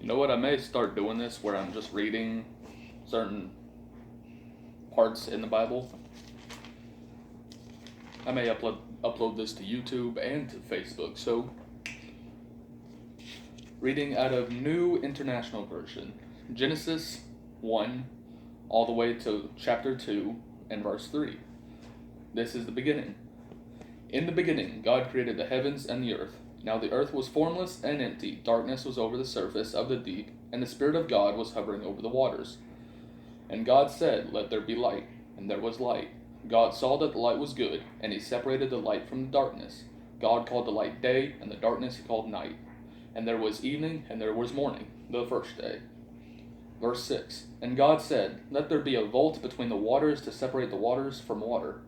You know what? I may start doing this where I'm just reading certain parts in the Bible. I may upload this to YouTube and to Facebook. So, reading out of New International Version, Genesis 1 all the way to chapter 2 and verse 3. This is the beginning. In the beginning, God created the heavens and the earth. Now the earth was formless and empty. Darkness was over the surface of the deep, and the Spirit of God was hovering over the waters. And God said, "Let there be light," and there was light. God saw that the light was good, and he separated the light from the darkness. God called the light day, and the darkness he called night. And there was evening, and there was morning, the first day. Verse 6. And God said, "Let there be a vault between the waters to separate the waters from water."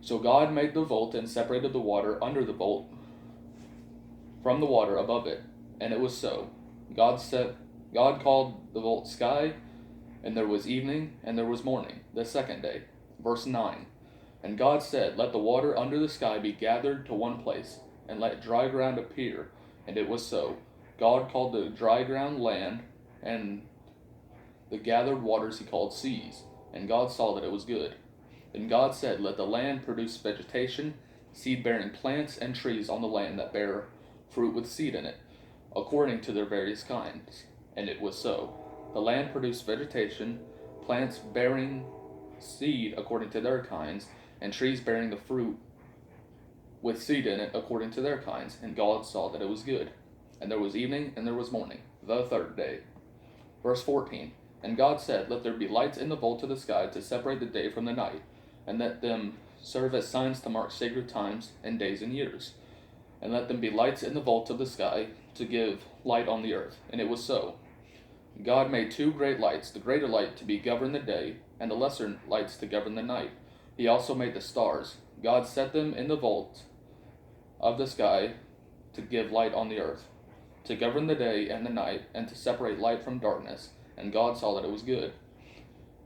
So God made the vault and separated the water under the vault from the water above it. And it was so. God called the vault sky, and there was evening, and there was morning, the second day. Verse 9. And God said, "Let the water under the sky be gathered to one place, and let dry ground appear." And it was so. God called the dry ground land, and the gathered waters he called seas. And God saw that it was good. Then God said, "Let the land produce vegetation, seed-bearing plants, and trees on the land that bear fruit with seed in it, according to their various kinds." And it was so. The land produced vegetation, plants bearing seed according to their kinds, and trees bearing the fruit with seed in it according to their kinds. And God saw that it was good. And there was evening, and there was morning, the third day. Verse 14. And God said, "Let there be lights in the vault of the sky to separate the day from the night, and let them serve as signs to mark sacred times and days and years. And let them be lights in the vault of the sky to give light on the earth." And it was so. God made two great lights, the greater light to be govern the day, and the lesser lights to govern the night. He also made the stars. God set them in the vault of the sky to give light on the earth, to govern the day and the night, and to separate light from darkness. And God saw that it was good.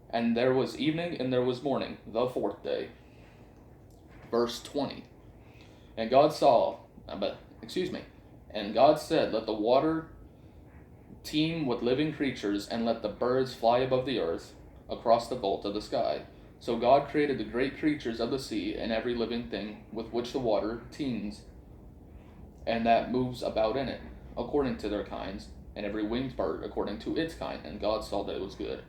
And there was evening, and there was morning, the fourth day. Verse 20. And God said, "Let the water teem with living creatures, and let the birds fly above the earth across the vault of the sky." So God created the great creatures of the sea, and every living thing with which the water teems, and that moves about in it, according to their kinds, and every winged bird according to its kind. And God saw that it was good.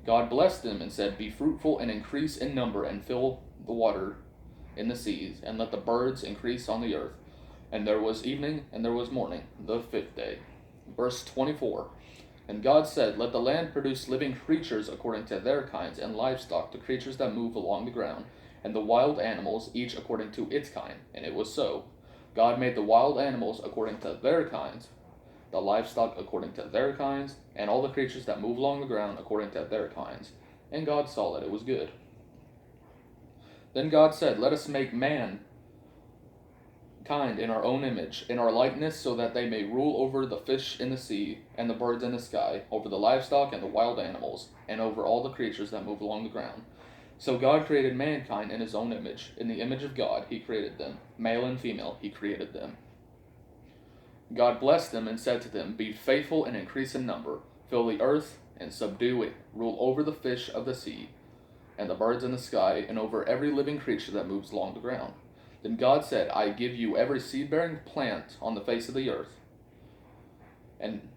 God blessed them and said, "Be fruitful and increase in number, and fill the water in the seas, and let the birds increase on the earth." And there was evening, and there was morning, the fifth day. Verse 24. And God said, "Let the land produce living creatures according to their kinds, and livestock, the creatures that move along the ground, and the wild animals, each according to its kind." And it was so. God made the wild animals according to their kinds, the livestock according to their kinds, and all the creatures that move along the ground according to their kinds. And God saw that it was good. Then God said, "Let us make mankind in our own image, in our likeness, so that they may rule over the fish in the sea, and the birds in the sky, over the livestock and the wild animals, and over all the creatures that move along the ground." So God created mankind in his own image. In the image of God he created them. Male and female he created them. God blessed them and said to them, "Be faithful and increase in number. Fill the earth and subdue it. Rule over the fish of the sea and the birds in the sky, and over every living creature that moves along the ground." Then God said, "I give you every seed-bearing plant on the face of the earth, and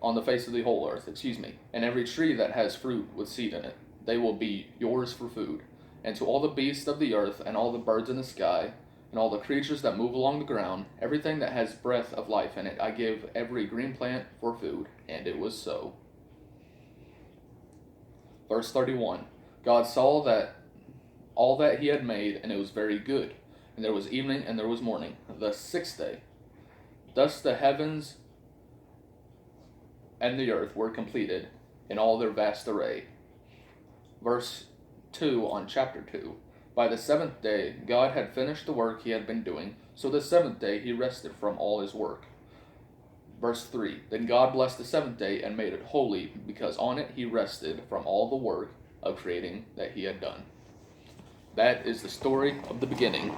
on the face of the whole earth, and every tree that has fruit with seed in it. They will be yours for food. And to all the beasts of the earth, and all the birds in the sky, and all the creatures that move along the ground, everything that has breath of life in it, I give every green plant for food." And it was so. Verse 31. God saw that all that he had made, and it was very good. And there was evening, and there was morning, the sixth day. Thus the heavens and the earth were completed in all their vast array. Verse 2 on chapter 2. By the seventh day, God had finished the work he had been doing, so the seventh day he rested from all his work. Verse 3. Then God blessed the seventh day and made it holy, because on it he rested from all the work of creating that he had done. That is the story of the beginning.